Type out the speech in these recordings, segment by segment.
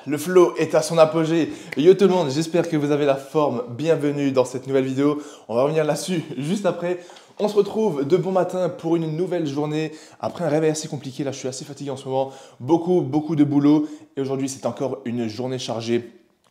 le flow est à son apogée. Yo tout le monde, j'espère que vous avez la forme. Bienvenue dans cette nouvelle vidéo. On va revenir là-dessus juste après. On se retrouve de bon matin pour une nouvelle journée. Après un réveil assez compliqué, là je suis assez fatigué en ce moment. Beaucoup de boulot. Et aujourd'hui c'est encore une journée chargée.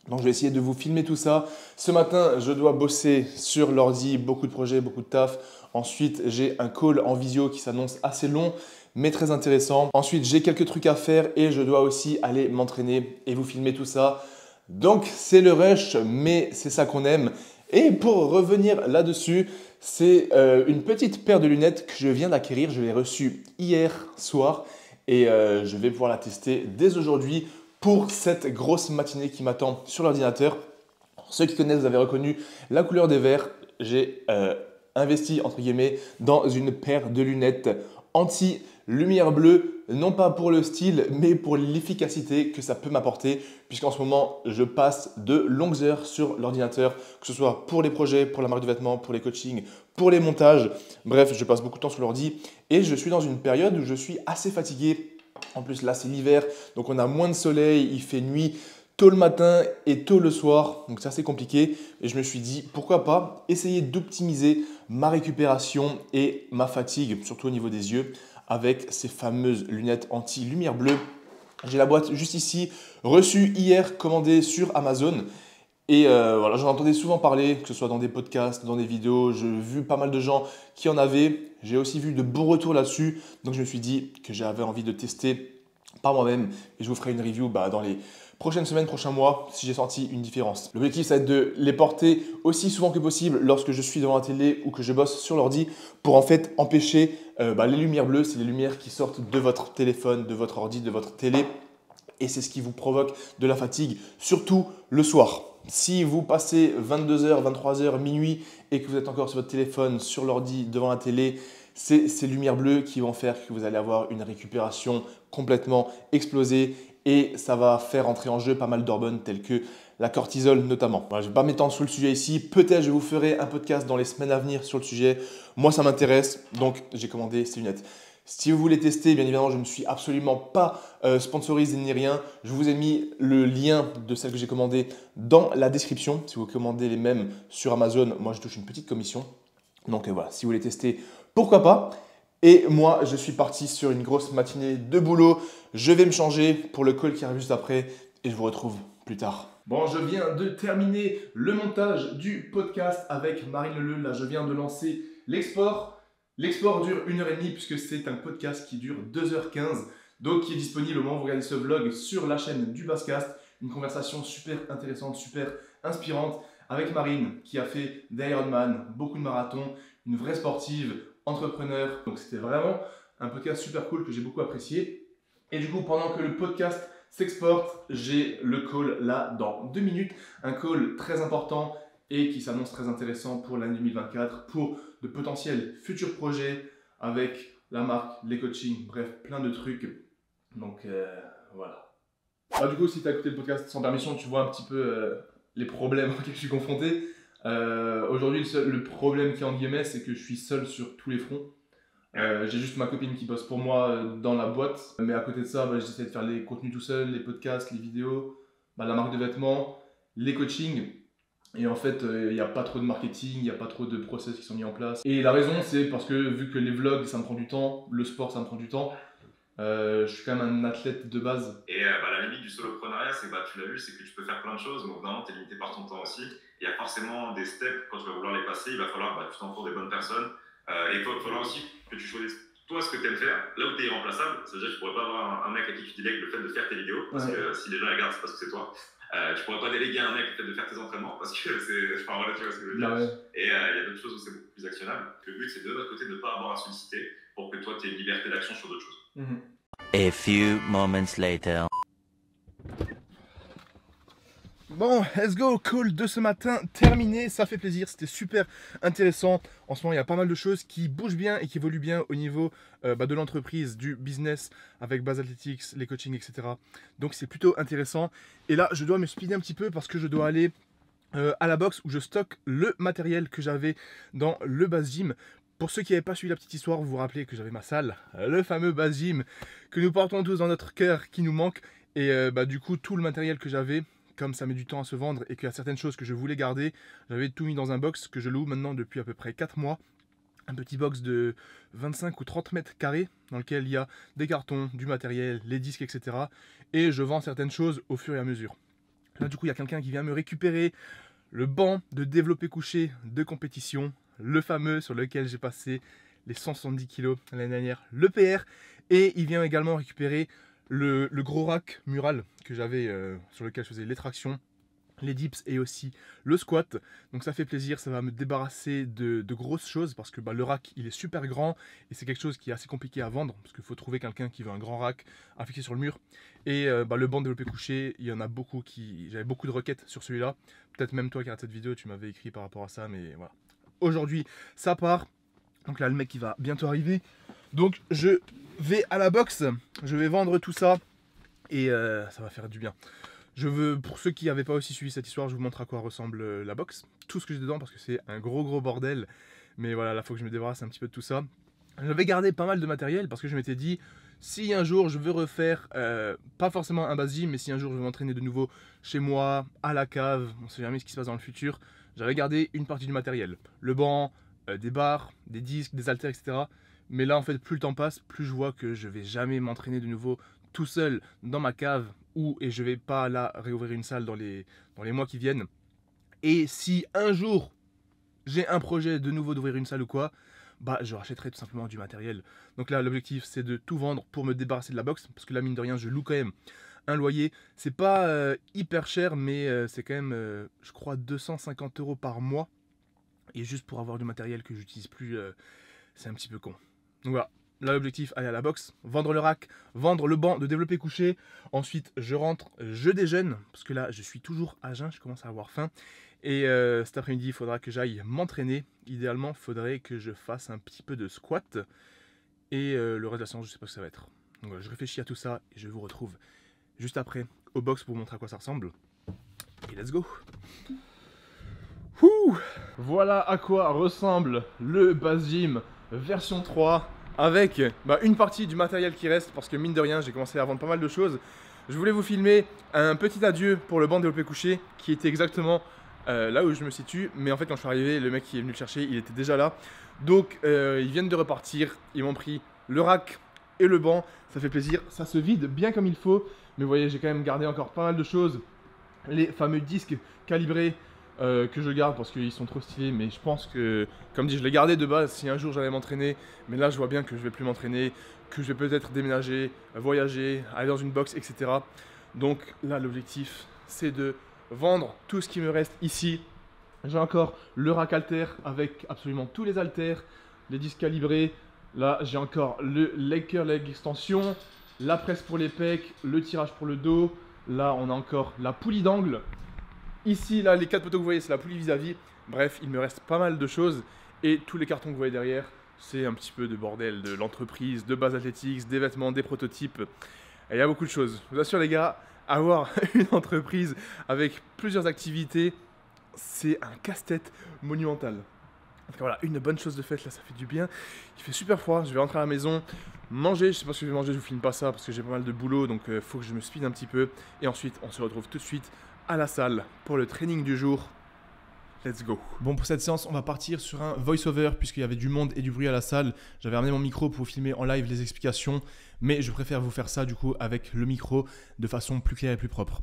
Donc je vais essayer de vous filmer tout ça. Ce matin, je dois bosser sur l'ordi, beaucoup de projets, beaucoup de taf. Ensuite, j'ai un call en visio qui s'annonce assez long, mais très intéressant. Ensuite, j'ai quelques trucs à faire et je dois aussi aller m'entraîner et vous filmer tout ça. Donc c'est le rush, mais c'est ça qu'on aime. Et pour revenir là-dessus, c'est une petite paire de lunettes que je viens d'acquérir. Je l'ai reçue hier soir et je vais pouvoir la tester dès aujourd'hui pour cette grosse matinée qui m'attend sur l'ordinateur. Ceux qui connaissent, vous avez reconnu la couleur des verres. J'ai investi, entre guillemets, dans une paire de lunettes anti-lumière bleue, non pas pour le style, mais pour l'efficacité que ça peut m'apporter, puisqu'en ce moment, je passe de longues heures sur l'ordinateur, que ce soit pour les projets, pour la marque de vêtements, pour les coachings, pour les montages. Bref, je passe beaucoup de temps sur l'ordi et je suis dans une période où je suis assez fatigué. En plus, là, c'est l'hiver, donc on a moins de soleil, il fait nuit tôt le matin et tôt le soir, donc c'est assez compliqué. Et je me suis dit, pourquoi pas essayer d'optimiser ma récupération et ma fatigue, surtout au niveau des yeux, avec ces fameuses lunettes anti-lumière bleue. J'ai la boîte juste ici, reçue hier, commandée sur Amazon. Et voilà, j'en entendais souvent parler, que ce soit dans des podcasts, dans des vidéos. J'ai vu pas mal de gens qui en avaient. J'ai aussi vu de bons retours là-dessus. Donc je me suis dit que j'avais envie de tester par moi-même. Et je vous ferai une review dans les prochaines semaines, prochains mois, si j'ai senti une différence. L'objectif, ça va être de les porter aussi souvent que possible lorsque je suis devant la télé ou que je bosse sur l'ordi pour en fait empêcher les lumières bleues. C'est les lumières qui sortent de votre téléphone, de votre ordi, de votre télé. Et c'est ce qui vous provoque de la fatigue, surtout le soir. Si vous passez 22h, 23h, minuit et que vous êtes encore sur votre téléphone, sur l'ordi, devant la télé, c'est ces lumières bleues qui vont faire que vous allez avoir une récupération complètement explosée et ça va faire entrer en jeu pas mal d'hormones telles que la cortisol notamment. Voilà, je ne vais pas m'étendre sur le sujet ici. Peut-être je vous ferai un podcast dans les semaines à venir sur le sujet. Moi, ça m'intéresse, donc j'ai commandé ces lunettes. Si vous voulez tester, bien évidemment, je ne suis absolument pas sponsorisé ni rien. Je vous ai mis le lien de celle que j'ai commandée dans la description. Si vous commandez les mêmes sur Amazon, moi je touche une petite commission. Donc voilà, si vous voulez tester, pourquoi pas. Et moi, je suis parti sur une grosse matinée de boulot. Je vais me changer pour le call qui arrive juste après et je vous retrouve plus tard. Bon, je viens de terminer le montage du podcast avec Marine Leleu. Là, je viens de lancer l'export. L'export dure 1h30 puisque c'est un podcast qui dure 2h15, donc qui est disponible au moment où vous regardez ce vlog sur la chaîne du Basscast. Une conversation super intéressante, super inspirante avec Marine qui a fait des Ironman, beaucoup de marathons, une vraie sportive, entrepreneur. Donc c'était vraiment un podcast super cool que j'ai beaucoup apprécié. Et du coup, pendant que le podcast s'exporte, j'ai le call là dans 2 minutes. Un call très important et qui s'annonce très intéressant pour l'année 2024, pour de potentiels futurs projets avec la marque, les coachings, bref, plein de trucs. Donc voilà. Du coup, si tu as écouté le podcast sans permission, tu vois un petit peu les problèmes auxquels je suis confronté. Aujourd'hui, le problème qui est en guillemets, c'est que je suis seul sur tous les fronts. J'ai juste ma copine qui bosse pour moi dans la boîte. Mais à côté de ça, j'essaie de faire les contenus tout seul, les podcasts, les vidéos, la marque de vêtements, les coachings. Et en fait, il n'y a pas trop de marketing, il n'y a pas trop de process qui sont mis en place. Et la raison, c'est parce que vu que les vlogs, ça me prend du temps, le sport, ça me prend du temps, je suis quand même un athlète de base. Et la limite du soloprenariat, c'est tu l'as vu, c'est que tu peux faire plein de choses, mais vraiment, tu es limité par ton temps aussi. Il y a forcément des steps, quand tu vas vouloir les passer, il va falloir que tu t'entoures des bonnes personnes. Et il va falloir aussi que tu choisisses toi ce que tu aimes faire, là où tu es irremplaçable. C'est-à-dire que tu ne pourrais pas avoir un mec à qui tu délègues le fait de faire tes vidéos, parce que si les gens regardent, c'est parce que c'est toi. Tu pourrais pas déléguer à un mec le fait de faire tes entraînements parce que c'est. Enfin voilà, tu vois ce que je veux dire. Et il y a d'autres choses où c'est beaucoup plus actionnable. Le but, c'est de notre côté de ne pas avoir à solliciter pour que toi, tu aies une liberté d'action sur d'autres choses. A few moments later. Bon, let's go, call de ce matin terminé, ça fait plaisir, c'était super intéressant. En ce moment, il y a pas mal de choses qui bougent bien et qui évoluent bien au niveau de l'entreprise, du business avec Base Athletics, les coachings, etc. Donc c'est plutôt intéressant. Et là, je dois me speeder un petit peu parce que je dois aller à la box où je stocke le matériel que j'avais dans le Base Gym. Pour ceux qui n'avaient pas suivi la petite histoire, vous vous rappelez que j'avais ma salle, le fameux Base Gym que nous portons tous dans notre cœur, qui nous manque. Et du coup, tout le matériel que j'avais, comme ça met du temps à se vendre et qu'il y a certaines choses que je voulais garder, j'avais tout mis dans un box que je loue maintenant depuis à peu près 4 mois. Un petit box de 25 ou 30 mètres carrés dans lequel il y a des cartons, du matériel, les disques, etc. Et je vends certaines choses au fur et à mesure. Là, du coup, il y a quelqu'un qui vient me récupérer le banc de développé couché de compétition, le fameux sur lequel j'ai passé les 170 kg l'année dernière, le PR. Et il vient également récupérer le gros rack mural que j'avais sur lequel je faisais les tractions, les dips et aussi le squat. Donc ça fait plaisir, ça va me débarrasser de grosses choses parce que le rack il est super grand et c'est quelque chose qui est assez compliqué à vendre parce qu'il faut trouver quelqu'un qui veut un grand rack à fixer sur le mur. Et le banc développé couché, il y en a beaucoup j'avais beaucoup de requêtes sur celui-là. Peut-être même toi qui regardes cette vidéo, tu m'avais écrit par rapport à ça, mais voilà. Aujourd'hui, ça part. Donc là, le mec il va bientôt arriver. Donc je vais à la boxe, je vais vendre tout ça et ça va faire du bien. Pour ceux qui n'avaient pas aussi suivi cette histoire, je vous montre à quoi ressemble la box. Tout ce que j'ai dedans parce que c'est un gros bordel. Mais voilà, là, il faut que je me débarrasse un petit peu de tout ça. J'avais gardé pas mal de matériel parce que je m'étais dit, si un jour je veux refaire, pas forcément un base gym, mais si un jour je veux m'entraîner de nouveau chez moi, à la cave, on ne sait jamais ce qui se passe dans le futur, j'avais gardé une partie du matériel. Le banc, des barres, des disques, des haltères, etc. Mais là, en fait, plus le temps passe, plus je vois que je vais jamais m'entraîner de nouveau tout seul dans ma cave et je vais pas là réouvrir une salle dans les mois qui viennent. Et si un jour j'ai un projet de nouveau d'ouvrir une salle ou quoi, je rachèterai tout simplement du matériel. Donc là l'objectif c'est de tout vendre pour me débarrasser de la box, parce que là mine de rien je loue quand même un loyer. C'est pas hyper cher, mais c'est quand même je crois 250 € par mois. Et juste pour avoir du matériel que j'utilise plus, c'est un petit peu con. Donc voilà. Là, l'objectif, aller à la boxe, vendre le rack, vendre le banc de développé couché. Ensuite, je rentre, je déjeune, parce que là, je suis toujours à jeun, je commence à avoir faim. Et cet après-midi, il faudra que j'aille m'entraîner. Idéalement, il faudrait que je fasse un petit peu de squat. Et le reste de la séance, je ne sais pas ce que ça va être. Donc voilà, je réfléchis à tout ça et je vous retrouve juste après au box pour vous montrer à quoi ça ressemble. Et let's go! Voilà à quoi ressemble le base gym version 3. Avec une partie du matériel qui reste parce que mine de rien j'ai commencé à vendre pas mal de choses. Je voulais vous filmer un petit adieu pour le banc développé couché qui était exactement là où je me situe. Mais en fait quand je suis arrivé, le mec qui est venu le chercher il était déjà là. Donc ils viennent de repartir, ils m'ont pris le rack et le banc. Ça fait plaisir, ça se vide bien comme il faut. Mais vous voyez j'ai quand même gardé encore pas mal de choses. Les fameux disques calibrés que je garde parce qu'ils sont trop stylés, mais je pense que, comme dit, je les gardais de base si un jour j'allais m'entraîner, mais là je vois bien que je vais plus m'entraîner, que je vais peut-être déménager, voyager, aller dans une box, etc. Donc là l'objectif c'est de vendre tout ce qui me reste ici. J'ai encore le rack halter avec absolument tous les haltères, les disques calibrés. Là j'ai encore le leg curl, leg extension, la presse pour les pecs, le tirage pour le dos. Là on a encore la poulie d'angle. Ici, là, les 4 poteaux que vous voyez, c'est la poulie vis-à-vis. Bref, il me reste pas mal de choses. Et tous les cartons que vous voyez derrière, c'est un petit peu de bordel de l'entreprise, de base athlétique, des vêtements, des prototypes. Et il y a beaucoup de choses. Je vous assure, les gars, avoir une entreprise avec plusieurs activités, c'est un casse-tête monumental. Donc voilà, une bonne chose de faite, là, ça fait du bien. Il fait super froid, je vais rentrer à la maison, manger. Je sais pas ce que je vais manger, je vous filme pas ça parce que j'ai pas mal de boulot. Donc il faut que je me speed un petit peu. Et ensuite, on se retrouve tout de suite à la salle pour le training du jour. Let's go. Bon, pour cette séance, on va partir sur un voice-over puisqu'il y avait du monde et du bruit à la salle. J'avais ramené mon micro pour filmer en live les explications, mais je préfère vous faire ça du coup avec le micro de façon plus claire et plus propre.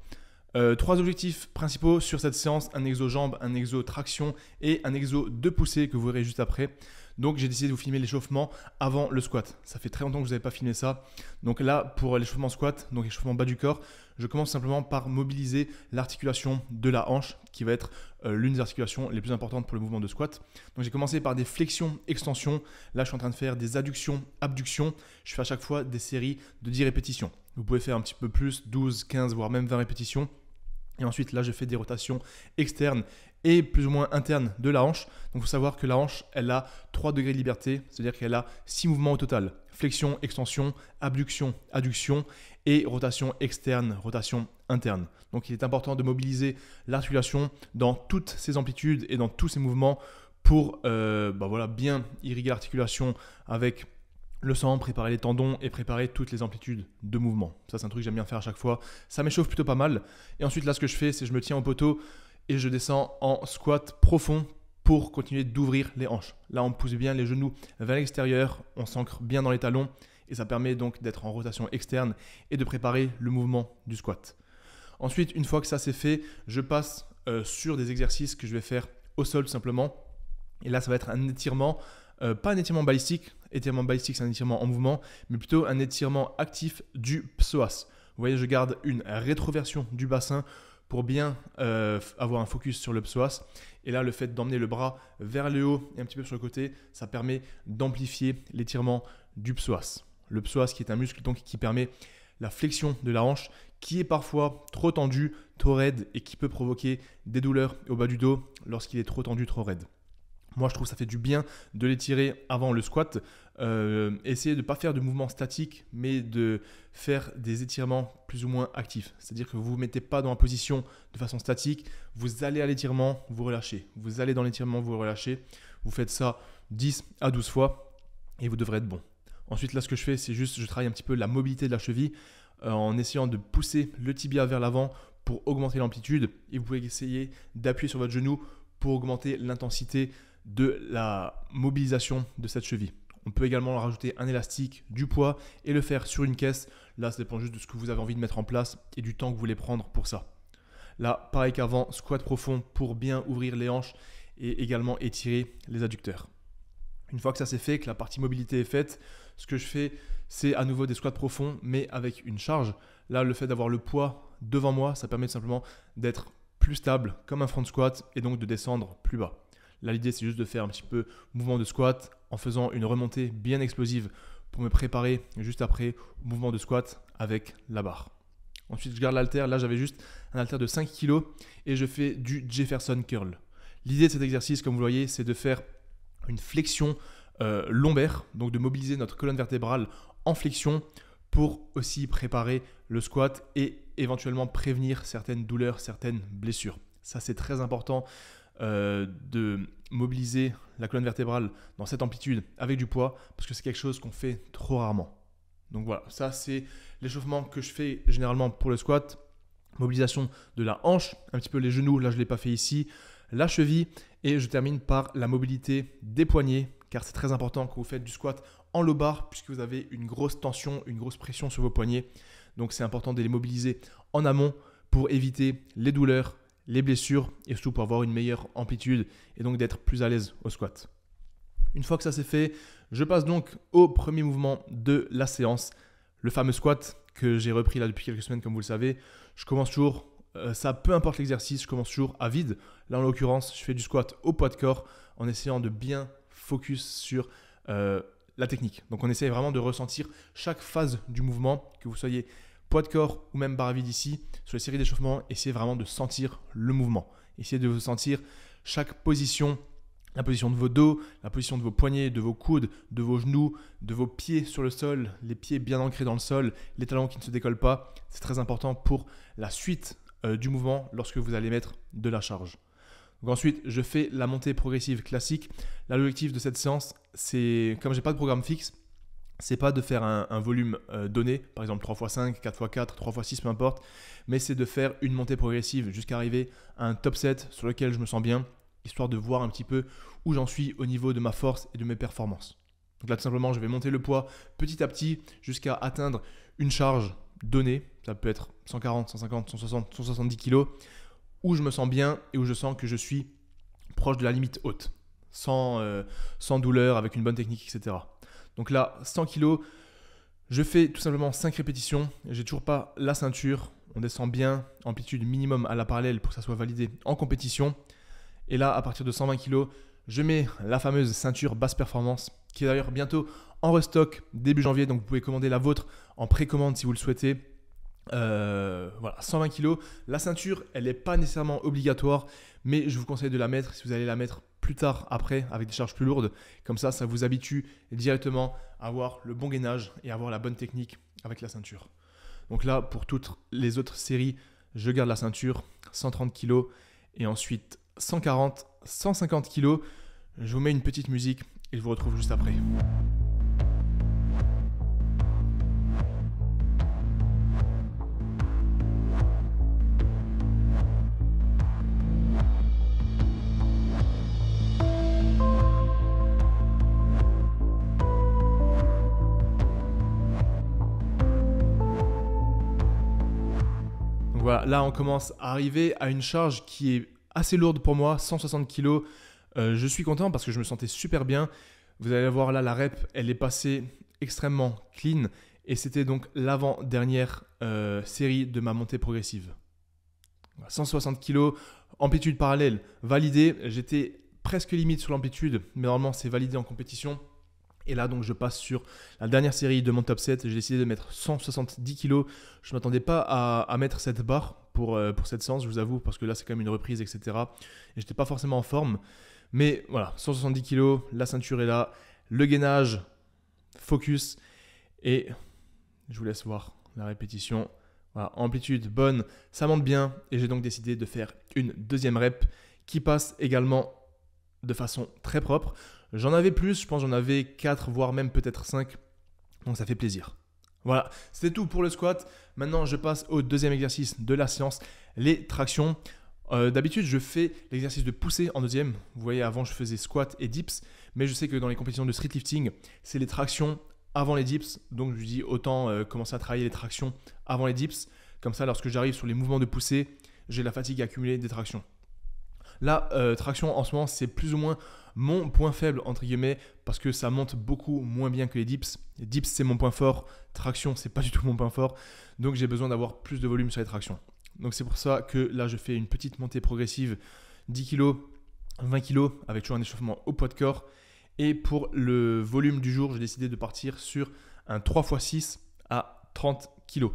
3 objectifs principaux sur cette séance, un exo jambes, un exo traction et un exo de poussée que vous verrez juste après. Donc j'ai décidé de vous filmer l'échauffement avant le squat. Ça fait très longtemps que je n'avais pas filmé ça. Donc là pour l'échauffement squat, donc l'échauffement bas du corps, je commence simplement par mobiliser l'articulation de la hanche qui va être l'une des articulations les plus importantes pour le mouvement de squat. Donc j'ai commencé par des flexions, extensions. Là je suis en train de faire des adductions, abductions. Je fais à chaque fois des séries de 10 répétitions. Vous pouvez faire un petit peu plus, 12, 15 voire même 20 répétitions. Et ensuite, là, je fais des rotations externes et plus ou moins internes de la hanche. Donc, il faut savoir que la hanche, elle a 3 degrés de liberté, c'est-à-dire qu'elle a 6 mouvements au total. Flexion, extension, abduction, adduction et rotation externe, rotation interne. Donc, il est important de mobiliser l'articulation dans toutes ses amplitudes et dans tous ses mouvements pour bien irriguer l'articulation avec le sang, préparer les tendons et préparer toutes les amplitudes de mouvement. Ça, c'est un truc que j'aime bien faire à chaque fois. Ça m'échauffe plutôt pas mal. Et ensuite, là, ce que je fais, c'est que je me tiens au poteau et je descends en squat profond pour continuer d'ouvrir les hanches. Là, on pousse bien les genoux vers l'extérieur, on s'ancre bien dans les talons et ça permet donc d'être en rotation externe et de préparer le mouvement du squat. Ensuite, une fois que ça c'est fait, je passe sur des exercices que je vais faire au sol tout simplement. Et là, ça va être un étirement, pas un étirement balistique. Étirement balistique, c'est un étirement en mouvement, mais plutôt un étirement actif du psoas. Vous voyez, je garde une rétroversion du bassin pour bien avoir un focus sur le psoas. Et là, le fait d'emmener le bras vers le haut et un petit peu sur le côté, ça permet d'amplifier l'étirement du psoas. Le psoas qui est un muscle donc, qui permet la flexion de la hanche, qui est parfois trop tendue, trop raide et qui peut provoquer des douleurs au bas du dos lorsqu'il est trop tendu, trop raide. Moi, je trouve que ça fait du bien de l'étirer avant le squat. Essayez de ne pas faire de mouvements statiques, mais de faire des étirements plus ou moins actifs. C'est-à-dire que vous ne vous mettez pas dans la position de façon statique. Vous allez à l'étirement, vous relâchez. Vous allez dans l'étirement, vous relâchez. Vous faites ça 10 à 12 fois et vous devrez être bon. Ensuite, là, ce que je fais, c'est juste, je travaille un petit peu la mobilité de la cheville en essayant de pousser le tibia vers l'avant pour augmenter l'amplitude. Et vous pouvez essayer d'appuyer sur votre genou pour augmenter l'intensité de la mobilisation de cette cheville. On peut également rajouter un élastique, du poids et le faire sur une caisse. Là, ça dépend juste de ce que vous avez envie de mettre en place et du temps que vous voulez prendre pour ça. Là, pareil qu'avant, squat profond pour bien ouvrir les hanches et également étirer les adducteurs. Une fois que ça c'est fait, que la partie mobilité est faite, ce que je fais, c'est à nouveau des squats profonds, mais avec une charge. Là, le fait d'avoir le poids devant moi, ça permet simplement d'être plus stable comme un front squat et donc de descendre plus bas. Là, l'idée, c'est juste de faire un petit peu mouvement de squat en faisant une remontée bien explosive pour me préparer juste après au mouvement de squat avec la barre. Ensuite, je garde l'haltère. Là, j'avais juste un haltère de 5 kg et je fais du Jefferson curl. L'idée de cet exercice, comme vous le voyez, c'est de faire une flexion lombaire, donc de mobiliser notre colonne vertébrale en flexion pour aussi préparer le squat et éventuellement prévenir certaines douleurs, certaines blessures. Ça, c'est très important. De mobiliser la colonne vertébrale dans cette amplitude avec du poids parce que c'est quelque chose qu'on fait trop rarement. Donc voilà, ça c'est l'échauffement que je fais généralement pour le squat. Mobilisation de la hanche, un petit peu les genoux, là je ne l'ai pas fait ici, la cheville et je termine par la mobilité des poignets car c'est très important quand vous faites du squat en low bar puisque vous avez une grosse tension, une grosse pression sur vos poignets. Donc c'est important de les mobiliser en amont pour éviter les douleurs, les blessures et surtout pour avoir une meilleure amplitude et donc d'être plus à l'aise au squat. Une fois que ça c'est fait, je passe donc au premier mouvement de la séance, le fameux squat que j'ai repris là depuis quelques semaines comme vous le savez. Je commence toujours, ça peu importe l'exercice, je commence toujours à vide. Là en l'occurrence, je fais du squat au poids de corps en essayant de bien focus sur la technique. Donc on essaie vraiment de ressentir chaque phase du mouvement, que vous soyez poids de corps ou même barre à vide ici, sur les séries d'échauffement, essayez vraiment de sentir le mouvement. Essayez de sentir chaque position, la position de vos dos, la position de vos poignets, de vos coudes, de vos genoux, de vos pieds sur le sol, les pieds bien ancrés dans le sol, les talons qui ne se décollent pas. C'est très important pour la suite du mouvement lorsque vous allez mettre de la charge. Donc ensuite, je fais la montée progressive classique. Là, l'objectif de cette séance, c'est, comme je n'ai pas de programme fixe, c'est pas de faire un volume donné, par exemple 3x5, 4x4, 3x6, peu importe, mais c'est de faire une montée progressive jusqu'à arriver à un top set sur lequel je me sens bien, histoire de voir un petit peu où j'en suis au niveau de ma force et de mes performances. Donc là, tout simplement, je vais monter le poids petit à petit jusqu'à atteindre une charge donnée, ça peut être 140, 150, 160, 170 kg, où je me sens bien et où je sens que je suis proche de la limite haute, sans douleur, avec une bonne technique, etc. Donc là, 100 kg, je fais tout simplement 5 répétitions. J'ai toujours pas la ceinture. On descend bien, amplitude minimum à la parallèle pour que ça soit validé en compétition. Et là, à partir de 120 kg, je mets la fameuse ceinture basse performance qui est d'ailleurs bientôt en restock début janvier. Donc vous pouvez commander la vôtre en précommande si vous le souhaitez. Voilà, 120 kg. La ceinture, elle n'est pas nécessairement obligatoire, mais je vous conseille de la mettre si vous allez la mettre plus tard après avec des charges plus lourdes. Comme ça, ça vous habitue directement à avoir le bon gainage et à avoir la bonne technique avec la ceinture. Donc là, pour toutes les autres séries, je garde la ceinture, 130 kg et ensuite 140, 150 kg. Je vous mets une petite musique et je vous retrouve juste après. voilà, là on commence à arriver à une charge qui est assez lourde pour moi, 160 kg. Je suis content parce que je me sentais super bien. Vous allez voir là, la rep, elle est passée extrêmement clean et c'était donc l'avant-dernière série de ma montée progressive. 160 kg, amplitude parallèle, validée. J'étais presque limite sur l'amplitude, mais normalement c'est validé en compétition. Et là, donc, je passe sur la dernière série de mon top 7. J'ai décidé de mettre 170 kg. Je ne m'attendais pas à mettre cette barre pour cette séance, je vous avoue, parce que là, c'est quand même une reprise, etc. Et je n'étais pas forcément en forme. Mais voilà, 170 kg, la ceinture est là, le gainage, focus. Et je vous laisse voir la répétition. Voilà, amplitude bonne, ça monte bien. Et j'ai donc décidé de faire une deuxième rep qui passe également de façon très propre. J'en avais plus, je pense j'en avais 4, voire même peut-être 5. Donc ça fait plaisir. Voilà, c'était tout pour le squat. Maintenant, je passe au deuxième exercice de la séance, les tractions. D'habitude, je fais l'exercice de poussée en deuxième. Vous voyez, avant, je faisais squat et dips. Mais je sais que dans les compétitions de street lifting, c'est les tractions avant les dips. Donc, je dis autant commencer à travailler les tractions avant les dips. Comme ça, lorsque j'arrive sur les mouvements de poussée, j'ai la fatigue accumulée des tractions. Là, traction en ce moment, c'est plus ou moins mon point faible, entre guillemets, parce que ça monte beaucoup moins bien que les dips. Les dips, c'est mon point fort. Traction, c'est pas du tout mon point fort. Donc, j'ai besoin d'avoir plus de volume sur les tractions. Donc, c'est pour ça que là, je fais une petite montée progressive, 10 kg, 20 kg, avec toujours un échauffement au poids de corps. Et pour le volume du jour, j'ai décidé de partir sur un 3x6 à 30 kg.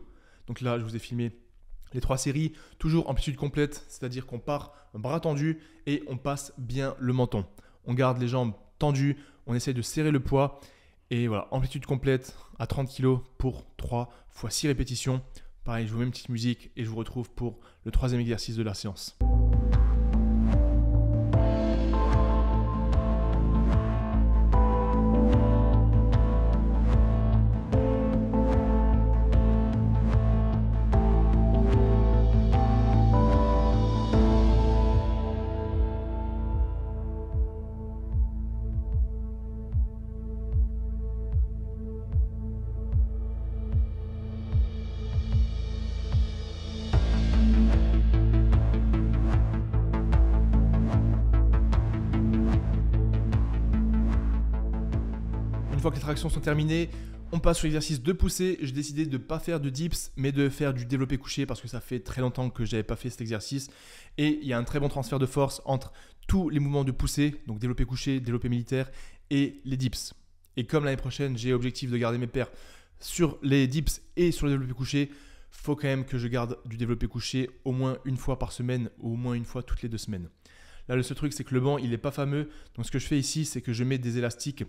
Donc là, je vous ai filmé les 3 séries, toujours amplitude complète, c'est-à-dire qu'on part bras tendu et on passe bien le menton. On garde les jambes tendues, on essaie de serrer le poids et voilà, amplitude complète à 30 kg pour 3 x 6 répétitions. Pareil, je vous mets une petite musique et je vous retrouve pour le troisième exercice de la séance. Une fois que les tractions sont terminées, on passe sur l'exercice de poussée. J'ai décidé de ne pas faire de dips, mais de faire du développé couché parce que ça fait très longtemps que je n'avais pas fait cet exercice. Et il y a un très bon transfert de force entre tous les mouvements de poussée, donc développé couché, développé militaire et les dips. Et comme l'année prochaine, j'ai l'objectif de garder mes pairs sur les dips et sur le développé couché, il faut quand même que je garde du développé couché au moins une fois par semaine ou au moins une fois toutes les 2 semaines. Là, le seul truc, c'est que le banc, il n'est pas fameux. Donc, ce que je fais ici, c'est que je mets des élastiques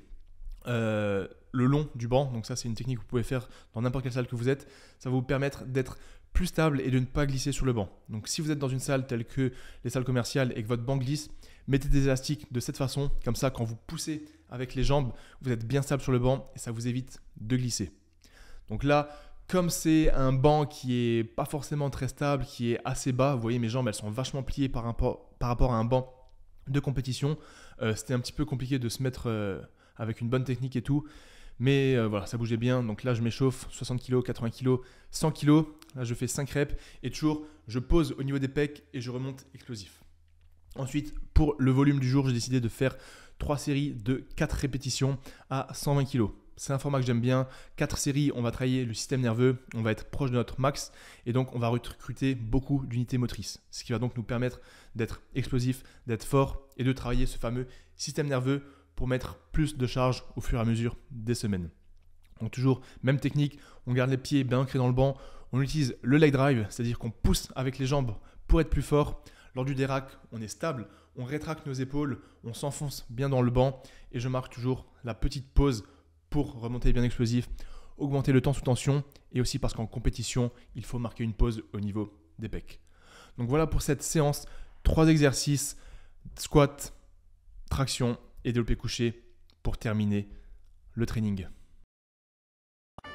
le long du banc. Donc ça, c'est une technique que vous pouvez faire dans n'importe quelle salle que vous êtes. Ça va vous permettre d'être plus stable et de ne pas glisser sur le banc. Donc si vous êtes dans une salle telle que les salles commerciales et que votre banc glisse, mettez des élastiques de cette façon. Comme ça, quand vous poussez avec les jambes, vous êtes bien stable sur le banc et ça vous évite de glisser. Donc là, comme c'est un banc qui est pas forcément très stable, qui est assez bas, vous voyez mes jambes, elles sont vachement pliées par rapport à un banc de compétition. C'était un petit peu compliqué de se mettre avec une bonne technique et tout. Mais voilà, ça bougeait bien. Donc là, je m'échauffe 60 kg, 80 kg, 100 kg. Là, je fais 5 reps. Et toujours, je pose au niveau des pecs et je remonte explosif. Ensuite, pour le volume du jour, j'ai décidé de faire 3 séries de 4 répétitions à 120 kg. C'est un format que j'aime bien. 4 séries, on va travailler le système nerveux. On va être proche de notre max. Et donc, on va recruter beaucoup d'unités motrices. Ce qui va donc nous permettre d'être explosif, d'être fort et de travailler ce fameux système nerveux pour mettre plus de charge au fur et à mesure des semaines. Donc toujours, même technique, on garde les pieds bien ancrés dans le banc, on utilise le leg drive, c'est-à-dire qu'on pousse avec les jambes pour être plus fort. Lors du dérac, on est stable, on rétracte nos épaules, on s'enfonce bien dans le banc et je marque toujours la petite pause pour remonter bien explosif, augmenter le temps sous tension et aussi parce qu'en compétition, il faut marquer une pause au niveau des pecs. Donc voilà pour cette séance, 3 exercices, squat, traction et développé couché pour terminer le training.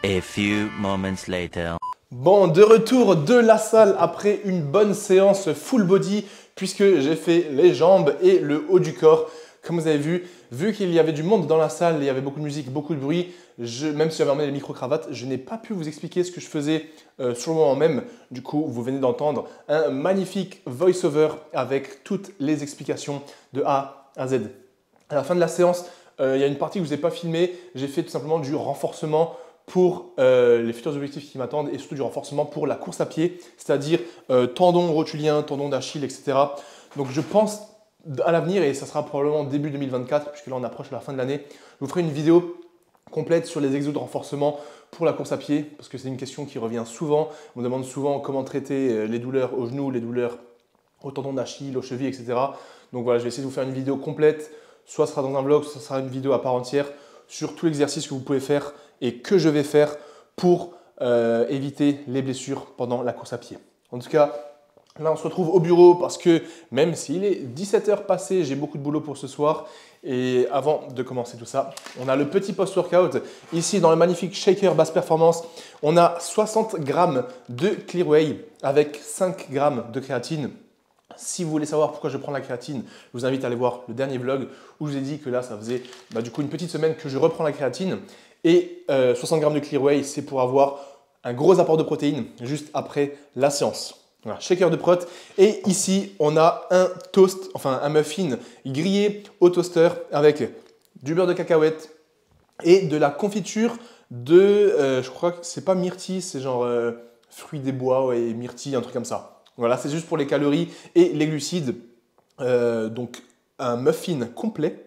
A few moments later. Bon, de retour de la salle après une bonne séance full body puisque j'ai fait les jambes et le haut du corps. Comme vous avez vu qu'il y avait du monde dans la salle, il y avait beaucoup de musique, beaucoup de bruit, même si j'avais emmené les micro-cravates, je n'ai pas pu vous expliquer ce que je faisais sur le moment même. Du coup, vous venez d'entendre un magnifique voice-over avec toutes les explications de A à Z. À la fin de la séance, il y a une partie que je n'ai pas filmée. J'ai fait tout simplement du renforcement pour les futurs objectifs qui m'attendent et surtout du renforcement pour la course à pied, c'est-à-dire tendon rotulien, tendon d'Achille, etc. Donc je pense à l'avenir, et ça sera probablement début 2024, puisque là on approche la fin de l'année, je vous ferai une vidéo complète sur les exos de renforcement pour la course à pied, parce que c'est une question qui revient souvent. On me demande souvent comment traiter les douleurs aux genoux, les douleurs au tendon d'Achille, aux chevilles, etc. Donc voilà, je vais essayer de vous faire une vidéo complète, soit ce sera dans un vlog, soit ce sera une vidéo à part entière, sur tout l'exercice que vous pouvez faire et que je vais faire pour éviter les blessures pendant la course à pied. En tout cas, là on se retrouve au bureau parce que même s'il est 17h passé, j'ai beaucoup de boulot pour ce soir. Et avant de commencer tout ça, on a le petit post-workout. Ici, dans le magnifique shaker basse performance, on a 60 grammes de Clearway avec 5 grammes de créatine. Si vous voulez savoir pourquoi je prends la créatine, je vous invite à aller voir le dernier vlog où je vous ai dit que là, ça faisait du coup une petite semaine que je reprends la créatine. Et 60 grammes de Clearway, c'est pour avoir un gros apport de protéines juste après la séance. Voilà, shaker de prot. Et ici, on a un toast, enfin un muffin grillé au toaster avec du beurre de cacahuète et de la confiture de, je crois que c'est pas myrtille, c'est genre fruits des bois et myrtille, un truc comme ça. Voilà, c'est juste pour les calories et les glucides. Donc un muffin complet,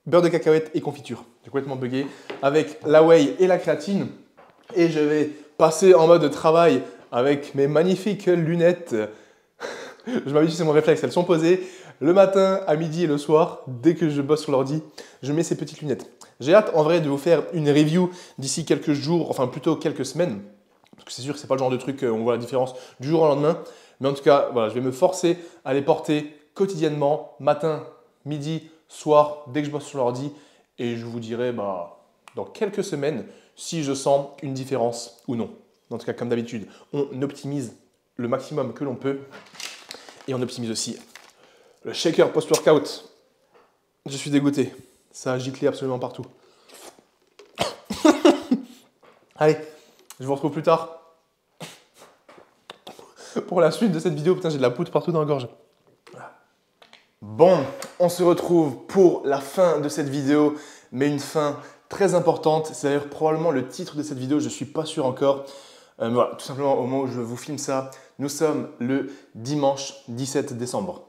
beurre de cacahuète et confiture. J'ai complètement bugué avec la whey et la créatine. Et je vais passer en mode travail avec mes magnifiques lunettes. Je m'habitue, c'est mon réflexe, elles sont posées le matin, à midi et le soir. Dès que je bosse sur l'ordi, je mets ces petites lunettes. J'ai hâte en vrai de vous faire une review d'ici quelques jours, enfin plutôt quelques semaines. Parce que c'est sûr que ce n'est pas le genre de truc, on voit la différence du jour au lendemain. Mais en tout cas, voilà, je vais me forcer à les porter quotidiennement, matin, midi, soir, dès que je bosse sur l'ordi. Et je vous dirai dans quelques semaines si je sens une différence ou non. En tout cas, comme d'habitude, on optimise le maximum que l'on peut. Et on optimise aussi le shaker post-workout. Je suis dégoûté. Ça a giclé absolument partout. Allez, je vous retrouve plus tard pour la suite de cette vidéo. Putain, j'ai de la poudre partout dans la gorge. Bon, on se retrouve pour la fin de cette vidéo, mais une fin très importante. C'est d'ailleurs probablement le titre de cette vidéo, je ne suis pas sûr encore. Voilà, tout simplement au moment où je vous filme ça, nous sommes le dimanche 17 décembre.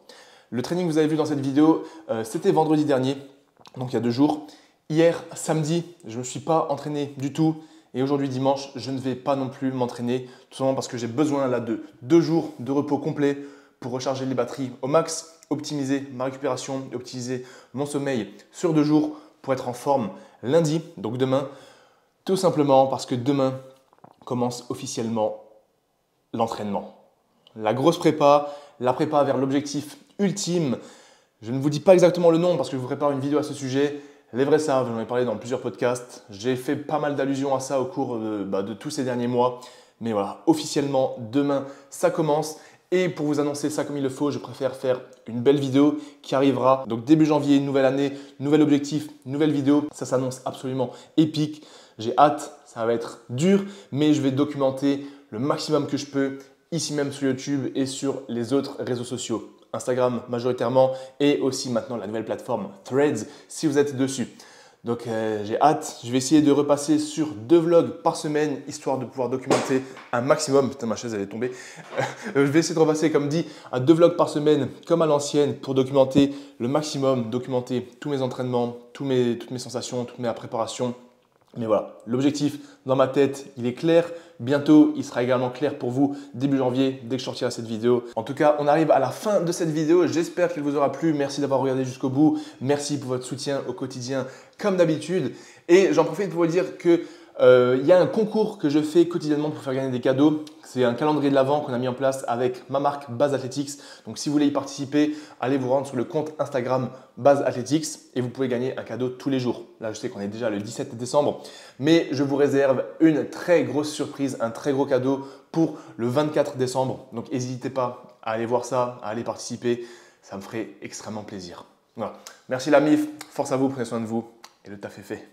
Le training que vous avez vu dans cette vidéo, c'était vendredi dernier, donc il y a 2 jours. Hier, samedi, je ne me suis pas entraîné du tout. Et aujourd'hui, dimanche, je ne vais pas non plus m'entraîner, tout simplement parce que j'ai besoin là de 2 jours de repos complet pour recharger les batteries au max, optimiser ma récupération, optimiser mon sommeil sur 2 jours pour être en forme lundi, donc demain. Tout simplement parce que demain commence officiellement l'entraînement. La grosse prépa, la prépa vers l'objectif ultime. Je ne vous dis pas exactement le nom parce que je vous prépare une vidéo à ce sujet. Les vrais savent, j'en ai parlé dans plusieurs podcasts. J'ai fait pas mal d'allusions à ça au cours de tous ces derniers mois. Mais voilà, officiellement, demain, ça commence. Et pour vous annoncer ça comme il le faut, je préfère faire une belle vidéo qui arrivera. Donc début janvier, nouvelle année, nouvel objectif, nouvelle vidéo. Ça s'annonce absolument épique. J'ai hâte, ça va être dur, mais je vais documenter le maximum que je peux ici même sur YouTube et sur les autres réseaux sociaux. Instagram majoritairement et aussi maintenant la nouvelle plateforme Threads si vous êtes dessus. Donc j'ai hâte, je vais essayer de repasser sur 2 vlogs par semaine histoire de pouvoir documenter un maximum. Putain, ma chaise elle est tombée. Je vais essayer de repasser comme dit à 2 vlogs par semaine comme à l'ancienne pour documenter le maximum, documenter tous mes entraînements, toutes mes sensations, toute ma préparation. Mais voilà, l'objectif dans ma tête, il est clair. Bientôt, il sera également clair pour vous début janvier, dès que je sortirai cette vidéo. En tout cas, on arrive à la fin de cette vidéo. J'espère qu'elle vous aura plu. Merci d'avoir regardé jusqu'au bout. Merci pour votre soutien au quotidien, comme d'habitude. Et j'en profite pour vous dire que il y a un concours que je fais quotidiennement pour faire gagner des cadeaux. C'est un calendrier de l'Avent qu'on a mis en place avec ma marque Base Athletics. Donc si vous voulez y participer, allez vous rendre sur le compte Instagram Base Athletics et vous pouvez gagner un cadeau tous les jours. Là, je sais qu'on est déjà le 17 décembre, mais je vous réserve une très grosse surprise, un très gros cadeau pour le 24 décembre. Donc n'hésitez pas à aller voir ça, à aller participer. Ça me ferait extrêmement plaisir. Voilà. Merci la MIF, force à vous, prenez soin de vous et le taf est fait.